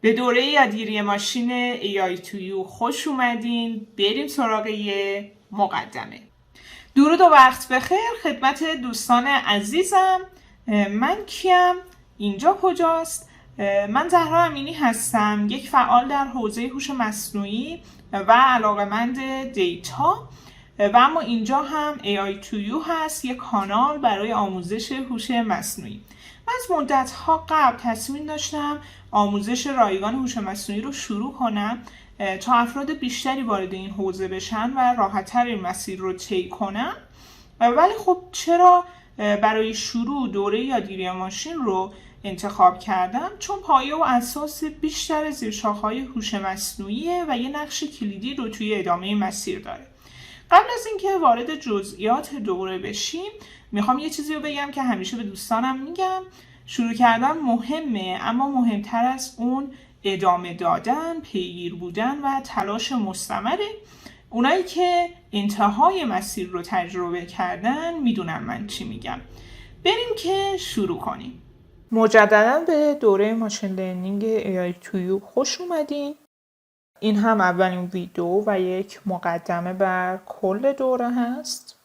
به دوره یادگیری ماشین AI2U خوش اومدین. بریم سراغ یه مقدمه. درود و وقت بخیر خدمت دوستان عزیزم. من کیم؟ اینجا کجاست؟ من زهرا امینی هستم، یک فعال در حوزه هوش مصنوعی و علاقه‌مند دیتا و اما اینجا هم AI2U هست، یک کانال برای آموزش هوش مصنوعی. من از مدت‌ها قبل تصمیم داشتم آموزش رایگان هوش مصنوعی رو شروع کنم تا افراد بیشتری وارد این حوزه بشن و راحت‌تر این مسیر رو طی کنن. ولی خب چرا برای شروع دوره یادگیری ماشین رو انتخاب کردم؟ چون پایه و اساس بیشتر زیرساخت‌های هوش مصنوعیه و یه نقش کلیدی رو توی ادامه مسیر داره. قبل از اینکه وارد جزئیات دوره بشیم میخوام یه چیزی رو بگم که همیشه به دوستانم میگم. شروع کردن مهمه، اما مهمتر از اون ادامه دادن، پیگیر بودن و تلاش مستمره. اونایی که انتهای مسیر رو تجربه کردن میدونن من چی میگم. بریم که شروع کنیم. مجددا به دوره ماشین لرنینگ AI2U خوش اومدین. این هم اولین ویدیو و یک مقدمه بر کل دوره هست.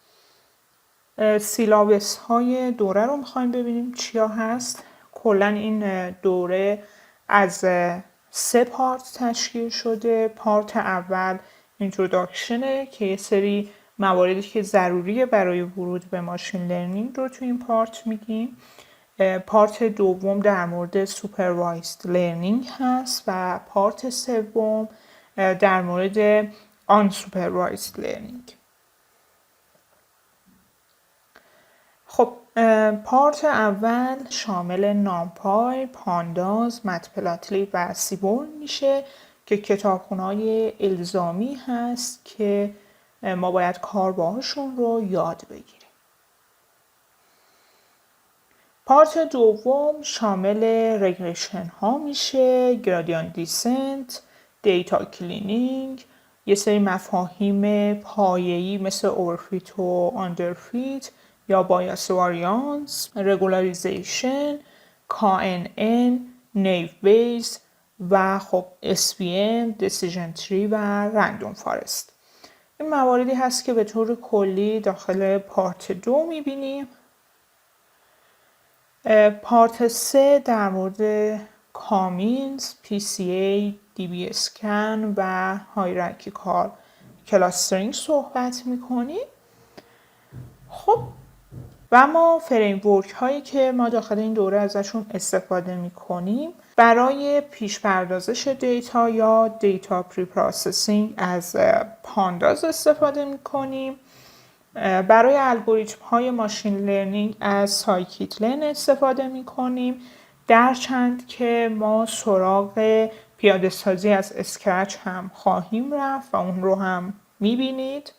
سیلابس های دوره رو میخوایم ببینیم چیا هست. کلا این دوره از 3 پارت تشکیل شده. پارت اول اینتروداکشنه که یه سری مواردی که ضروریه برای ورود به ماشین لرنینگ رو تو این پارت میگیم. پارت دوم در مورد سوپروایزد لرنینگ هست و پارت سوم در مورد آن سوپروایزد لرنینگ. خب پارت اول شامل نامپای، پانداز، متپلاتلیب و سیبورن میشه که کتابخونه‌های الزامی هست که ما باید کار باهاشون رو یاد بگیریم. پارت دوم شامل رگرشن ها میشه، گرادیان دیسنت، دیتا کلینینگ، یه سری مفاهیم پایه‌ای مثل اورفیت و آندرفیت یا بایاس واریانس، رگولاریزیشن، KNN، نیو بیس و خب SVM، دیسیژن تری و رندوم فارست. این مواردی هست که به طور کلی داخل پارت دو میبینیم. پارت 3 در مورد کامینز، PCA، DB اسکن و هایرارکیکال کلاسترینگ صحبت میکنیم. خب و ما فریمورک هایی که ما داخل این دوره ازشون استفاده میکنیم برای پیش پردازش دیتا یا دیتا پری پروسسینگ از پانداز استفاده میکنیم. برای الگوریتم های ماشین لرنینگ از سایکیتلن استفاده می کنیم، درچند که ما سراغ پیاده سازی از اسکرچ هم خواهیم رفت و اون رو هم می بینید.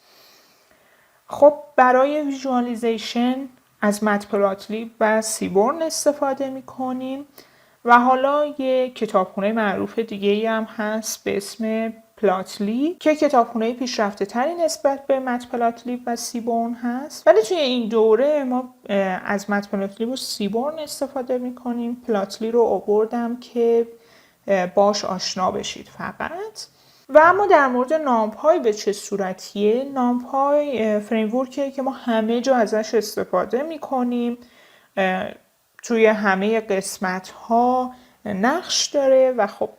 خب برای ویژوالیزیشن از متپلاتلیب و سیبورن استفاده می کنیم و حالا یه کتابخونه معروف دیگه هم هست به اسم پلاتلی که کتابخونه پیشرفته تری نسبت به متپلاتلیب و سیبورن هست، ولی توی این دوره ما از متپلاتلیب و سیبورن استفاده میکنیم. پلاتلی رو آوردم که باش آشنا بشید فقط. و اما در مورد نامپای به چه صورتیه؟ نامپای فریمورکیه که ما همه جا ازش استفاده میکنیم، توی همه قسمت ها نقش داره و خب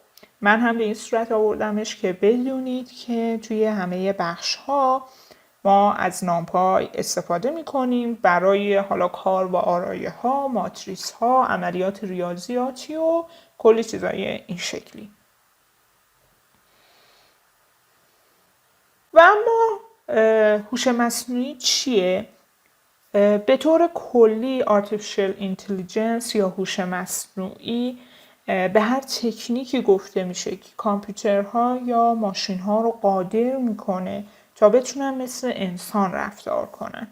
من هم به این صورت آوردمش که بدونید که توی همه بخش ها ما از نامپای استفاده میکنیم برای حالا کار با آرایه ها، ماتریس ها، عملیات ریاضیاتی و کلی چیزای این شکلی. و اما هوش مصنوعی چیه؟ به طور کلی Artificial Intelligence یا هوش مصنوعی به هر تکنیکی گفته میشه که کامپیوترها یا ماشین‌ها رو قادر میکنه تا بتونن مثل انسان رفتار کنن.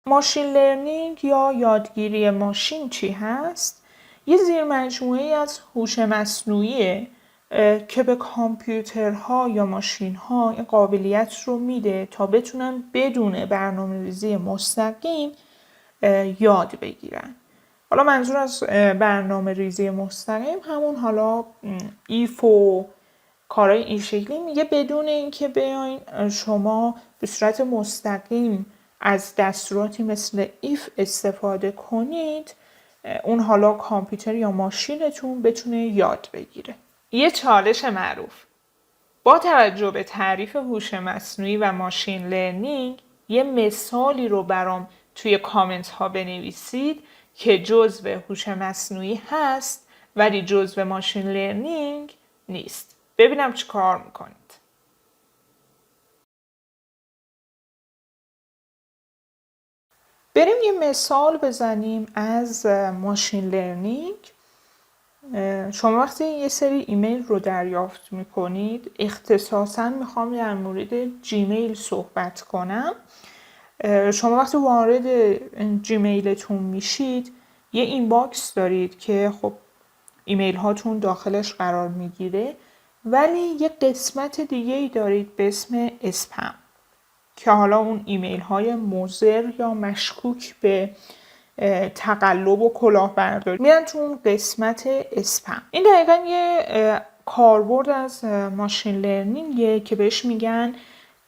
ماشین لرنینگ یا یادگیری ماشین چی هست؟ یه زیرمجموعه‌ای از هوش مصنوعیه که به کامپیوترها یا ماشین‌ها این قابلیت رو میده تا بتونن بدون برنامه‌ریزی مستقیم یاد بگیرن. حالا منظور از برنامه ریزی مستقیم همون حالا ایف و کارهای این شکلی میگه بدون اینکه بیاین شما به صورت مستقیم از دستوراتی مثل ایف استفاده کنید اون حالا کامپیوتر یا ماشینتون بتونه یاد بگیره. یه چالش معروف: با توجه به تعریف هوش مصنوعی و ماشین لرنینگ یه مثالی رو برام توی کامنت ها بنویسید که جزو هوش مصنوعی هست ولی جزو ماشین لرنینگ نیست. ببینم چی کار میکنید. بریم یه مثال بزنیم از ماشین لرنینگ. شما وقتی یه سری ایمیل رو دریافت میکنید، اختصاصاً میخوام در مورد جیمیل صحبت کنم. شما وقتی وارد جیمیلتون میشید یه اینباکس دارید که خب ایمیل هاتون داخلش قرار میگیره، ولی یه قسمت دیگه ای دارید به اسم اسپم که حالا اون ایمیل های مضر یا مشکوک به تقلب و کلاهبرداری میرن تو اون قسمت اسپم. این دقیقا یه کاربرد از ماشین لرنینگه که بهش میگن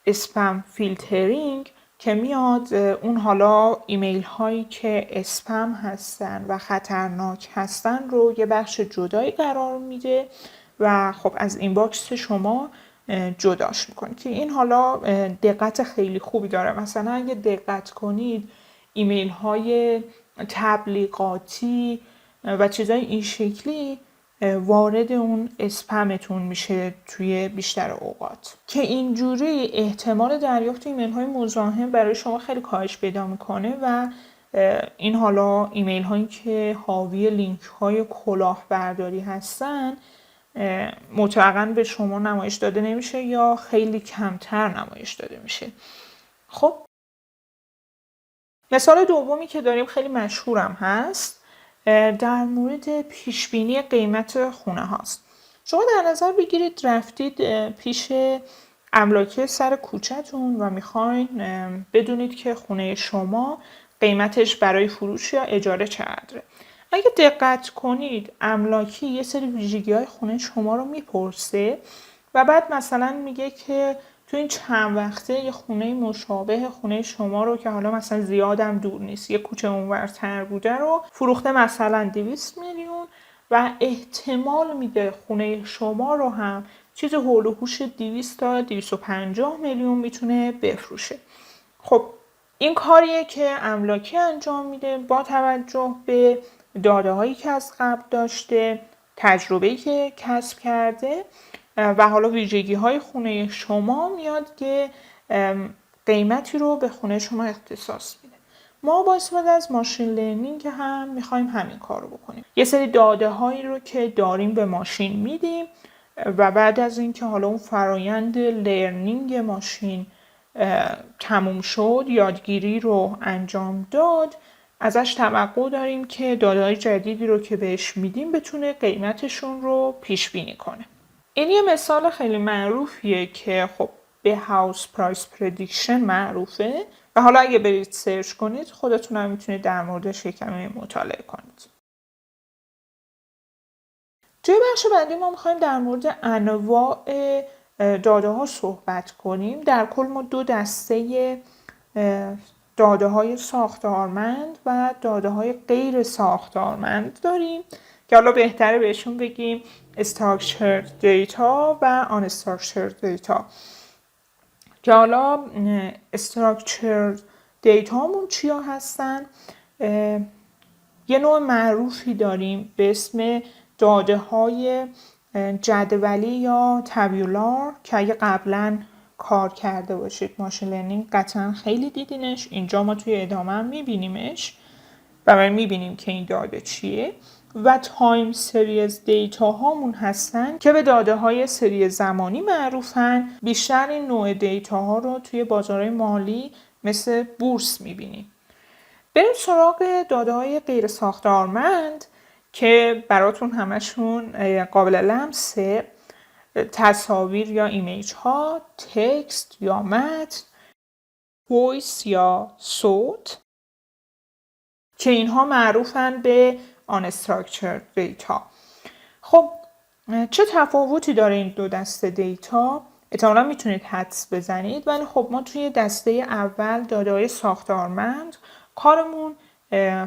اسپم فیلترینگ، که میاد اون حالا ایمیل هایی که اسپم هستن و خطرناک هستن رو یه بخش جدایی قرار میده و خب از اینباکس شما جداش میکنه که این حالا دقت خیلی خوبی داره. مثلا اگه دقت کنید ایمیل های تبلیغاتی و چیزای این شکلی وارد اون اسپمتون میشه توی بیشتر اوقات، که اینجوری احتمال دریافت ایمیل های مزاحم برای شما خیلی کاهش پیدا میکنه و این حالا ایمیل هایی که حاوی لینک های کلاهبرداری هستن مطلقاً به شما نمایش داده نمیشه یا خیلی کمتر نمایش داده میشه. خب مثال دومی که داریم خیلی مشهورم هست، در مورد پیشبینی قیمت خونه هاست. شما در نظر بگیرید رفتید پیش املاکی سر کوچه‌تون و میخواین بدونید که خونه شما قیمتش برای فروش یا اجاره چقدره. اگه دقت کنید املاکی یه سری ویژگی‌های خونه شما رو میپرسه و بعد مثلا میگه که تو این چند وقته یه خونه مشابه خونه شما رو که حالا مثلا زیادم دور نیست، یه کوچه اونورتر بوده رو فروخته مثلا 200 میلیون و احتمال میده خونه شما رو هم چیز هول و هوش 200 تا 250 میلیون میتونه بفروشه. خب این کاریه که املاکی انجام میده با توجه به داده هایی که از قبل داشته، تجربه‌ای که کسب کرده و حالا ویژگی های خونه شما میاد که قیمتی رو به خونه شما اختصاص میده. ما با استفاده از ماشین لرنینگ هم میخوایم همین کار رو بکنیم. یه سری داده هایی رو که داریم به ماشین میدیم و بعد از اینکه حالا اون فرایند لرنینگ ماشین تموم شد، یادگیری رو انجام داد، ازش توقع داریم که داده‌های جدیدی رو که بهش میدیم بتونه قیمتشون رو پیش بینی کنه. این یه مثال خیلی معروفیه که خب به هاوس پرایس پردیکشن معروفه و حالا اگه برید سرچ کنید خودتون هم میتونید در موردش کمی مطالعه کنید. توی بخش بعدی ما میخوایم در مورد انواع داده ها صحبت کنیم. در کل ما 2 دسته داده های ساختارمند و داده های غیر ساختارمند داریم که حالا بهتره بهشون بگیم structured data و unstructured data. که حالا structured data همون چیا هستن؟ یه نوع معروفی داریم به اسم داده های جدولی یا تابیولار که اگه قبلا کار کرده باشید ماشین لرنینگ قطعا خیلی دیدینش. اینجا ما توی ادامه هم میبینیمش و میبینیم که این داده چیه. و تایم سریز دیتا هامون هستن که به داده های سری زمانی معروفن. بیشتر این نوع دیتا ها رو توی بازارهای مالی مثل بورس میبینیم. بریم سراغ داده های غیر ساختارمند که براتون همشون قابل لمسه: تصاویر یا ایمیج ها، تکست یا متن، وایس یا صوت. که اینها معروفن به unstructured data. خب چه تفاوتی داره این دو دسته دیتا؟ احتمالا میتونید حدس بزنید، ولی خب ما توی دسته اول داده‌های ساختارمند کارمون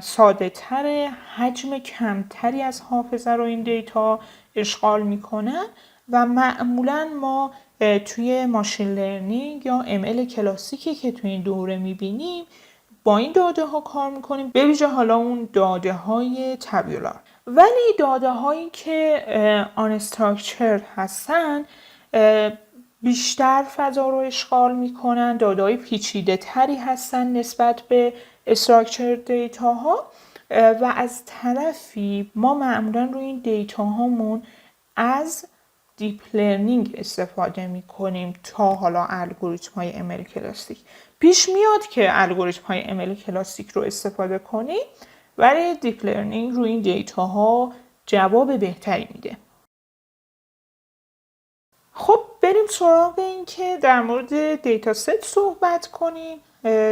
ساده تره، حجم کمتری از حافظه رو این دیتا اشغال میکنن و معمولا ما توی ماشین لرنینگ یا ML کلاسیکی که توی این دوره میبینیم با این داده ها کار میکنیم، به ویژه حالا اون داده های تابیولار. ولی داده هایی که unstructured هستن بیشتر فضا رو اشغال میکنن، داده های پیچیده تری هستن نسبت به structured دیتا ها و از طرفی ما معمولا روی این دیتا هامون از دیپ لرنینگ استفاده میکنیم تا حالا الگوریتم های ML کلاسیک. پیش میاد که الگوریتم های ML کلاسیک رو استفاده کنیم، ولی دیپ لرنینگ روی این دیتا ها جواب بهتری میده. خب بریم سراغ این که در مورد دیتا ست صحبت کنیم.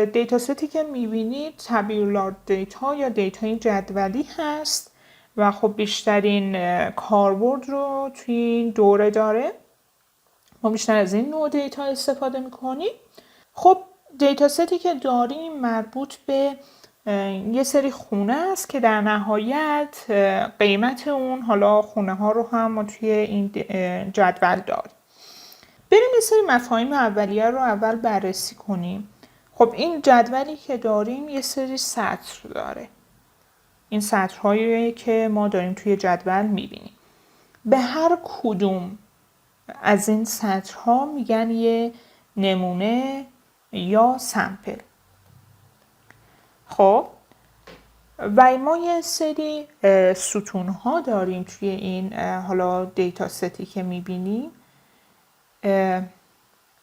دیتا ستی که میبینید تابیولار دیتا یا دیتای جدولی هست و خب بیشترین کاربرد رو توی این دوره داره. ما بیشتر از این نوع دیتا استفاده میکنیم. خب دیتا ستی که داریم مربوط به یه سری خونه است که در نهایت قیمت اون حالا خونه ها رو هم ما توی این جدول داریم. بریم یه سری مفاهیم اولیه رو اول بررسی کنیم. خب این جدولی که داریم یه سری سطر داره. این سطرهایی که ما داریم توی جدول میبینیم. به هر کدوم از این سطرها میگن یه نمونه یا سمپل. خب و ما یه سری ستون‌ها داریم توی این حالا دیتا ستی که میبینیم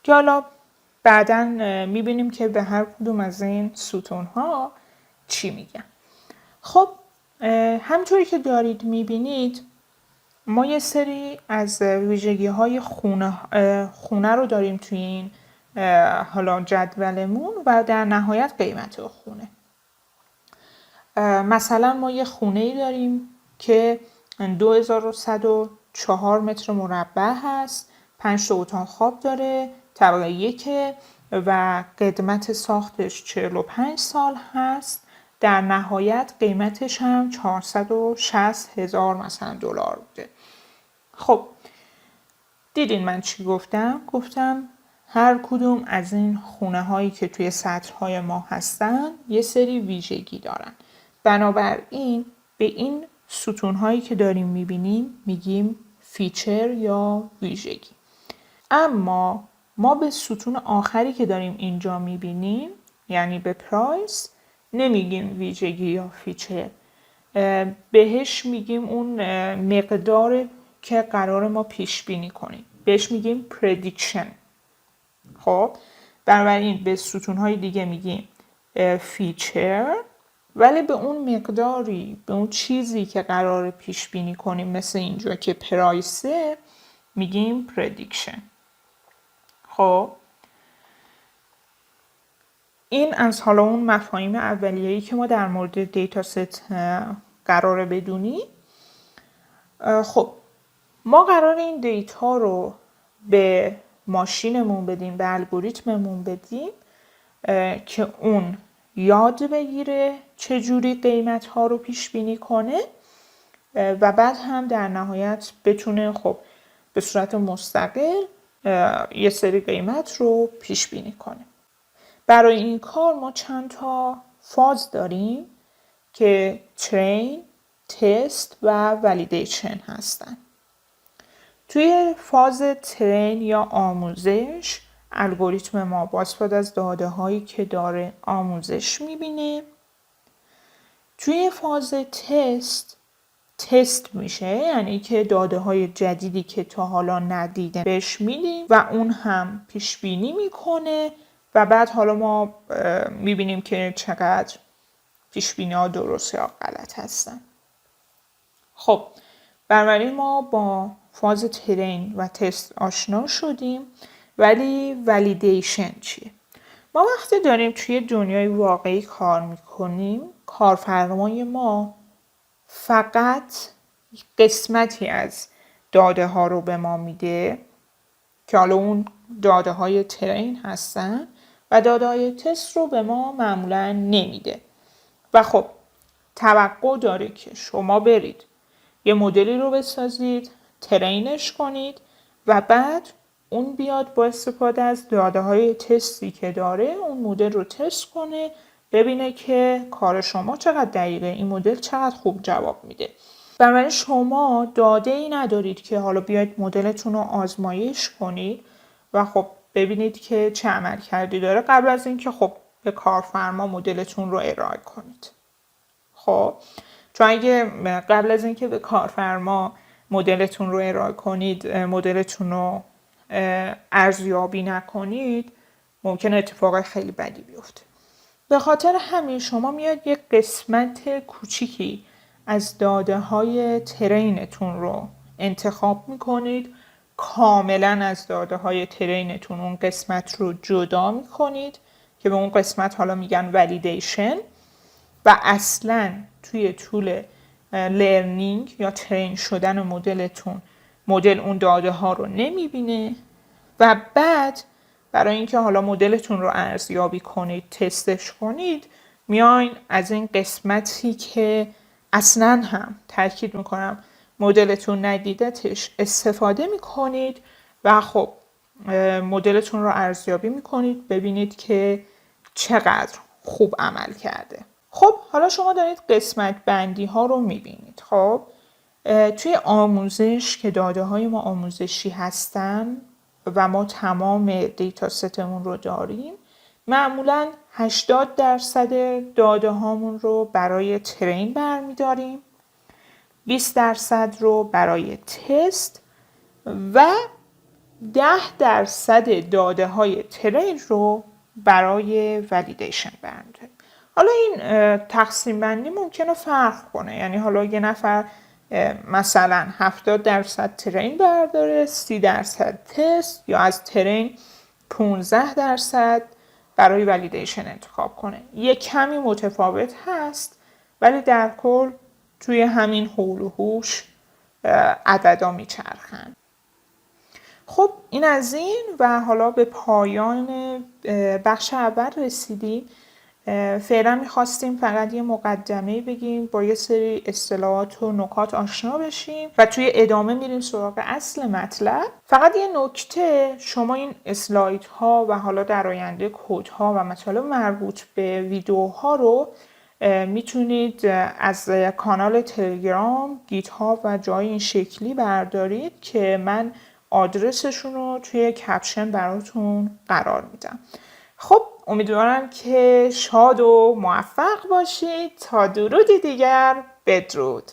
که حالا بعداً میبینیم که به هر کدوم از این ستون‌ها چی میگن. خب همونطوری که دارید میبینید ما یه سری از ویژگی‌های خونه رو داریم توی این حالا جدولمون و در نهایت قیمت خونه. مثلا ما یه خونه‌ای داریم که 2104 متر مربع هست، 5 تا اتاق خواب داره، طبقه 1 و قدمت ساختش 45 سال هست. در نهایت قیمتش هم 460,000 مثلا دلار بوده. خب دیدین من چی گفتم؟ گفتم هر کدوم از این خونه هایی که توی سطرهای ما هستن یه سری ویژگی دارن. بنابراین به این ستون هایی که داریم میبینیم میگیم فیچر یا ویژگی. اما ما به ستون آخری که داریم اینجا میبینیم یعنی به پرایس نمیگیم ویژگی یا فیچر، بهش میگیم اون مقدار که قرار ما پیش بینی کنیم، بهش میگیم پردیکشن. خب بنابراین به ستونهای دیگه میگیم فیچر، ولی به اون مقداری، به اون چیزی که قرار پیش بینی کنیم مثل اینجا که پرایسه میگیم پردیکشن. خب این از حالا اون مفاهیم اولیه‌ای که ما در مورد دیتا ست قراره بدونیم. خب ما قرار این دیتا رو به ماشینمون بدیم، به الگوریتممون بدیم که اون یاد بگیره چجوری قیمت ها رو پیش بینی کنه و بعد هم در نهایت بتونه خب به صورت مستقل یه سری قیمت رو پیش بینی کنه. برای این کار ما چند تا فاز داریم که ترین، تست و ولیدیشن هستن. توی فاز ترین یا آموزش الگوریتم ما با استفاده از داده هایی که داره آموزش میبینه. توی فاز تست میشه، یعنی که داده های جدیدی که تا حالا ندیده بهش میدیم و اون هم پیش بینی میکنه و بعد حالا ما میبینیم که چقدر پیش بینی ها درست یا غلط هستن. خب بنابراین ما با فاز ترین و تست آشنا شدیم، ولی ولیدیشن چیه؟ ما وقتی داریم توی دنیای واقعی کار میکنیم کارفرمای ما فقط قسمتی از داده ها رو به ما میده که حالا اون داده های ترین هستن و داده های تست رو به ما معمولا نمیده و خب توقع داره که شما برید یه مدلی رو بسازید، ترینش کنید و بعد اون بیاد با استفاده از داده های تستی که داره اون مدل رو تست کنه، ببینه که کار شما چقدر دقیقه، این مدل چقدر خوب جواب میده. بنابراین شما داده ای ندارید که حالا بیاید مدلتون رو آزمایش کنید و خب ببینید که چه عمل کردی داره قبل از اینکه خب به کارفرما مدلتون رو ارائه کنید. خب چون اگه قبل از اینکه به کارفرما مدلتون رو ارائه کنید مدلتون رو ارزیابی نکنید ممکنه اتفاق خیلی بدی بیفته. به خاطر همین شما میاد یک قسمت کوچیکی از داده های ترینتون رو انتخاب میکنید، کاملا از داده های ترینتون اون قسمت رو جدا میکنید که به اون قسمت حالا میگن ولیدیشن و اصلا توی طول لرنینگ یا ترین شدن مدلتون مدل اون داده ها رو نمیبینه و بعد برای اینکه حالا مدلتون رو ارزیابی کنید، تستش کنید، میاین از این قسمتی که اصلا هم تاکید میکنم مدلتون ندیدتش استفاده میکنید و خب مدلتون رو ارزیابی میکنید ببینید که چقدر خوب عمل کرده. خب حالا شما دارید قسمت بندی ها رو میبینید. خب توی آموزش که داده های ما آموزشی هستن و ما تمام دیتا ستمون رو داریم معمولاً 80% داده هامون رو برای ترین برمیداریم، 20% رو برای تست و 10% داده های ترین رو برای ولیدیشن برمیداریم. حالا این تقسیم بندی ممکنه فرق کنه، یعنی حالا یه نفر مثلا 70% ترین برداره، 30% تست یا از ترین 15% برای ولیدیشن انتخاب کنه. یه کمی متفاوت هست ولی در کل توی همین حول و حوش عددا میچرخن. خب این از این و حالا به پایان بخش اول رسیدیم. فعلا میخواستیم فقط یه مقدمه بگیم، با یه سری اصطلاحات و نکات آشنا بشیم و توی ادامه میریم سراغ اصل مطلب. فقط یه نکته، شما این اسلاید ها و حالا در آینده کد ها و مطالب مربوط به ویدیوها رو میتونید از کانال تلگرام، گیت هاب و جای این شکلی بردارید که من آدرسشون رو توی کپشن براتون قرار میدم. خب امیدوارم که شاد و موفق باشید. تا درودی دیگر، بدرود.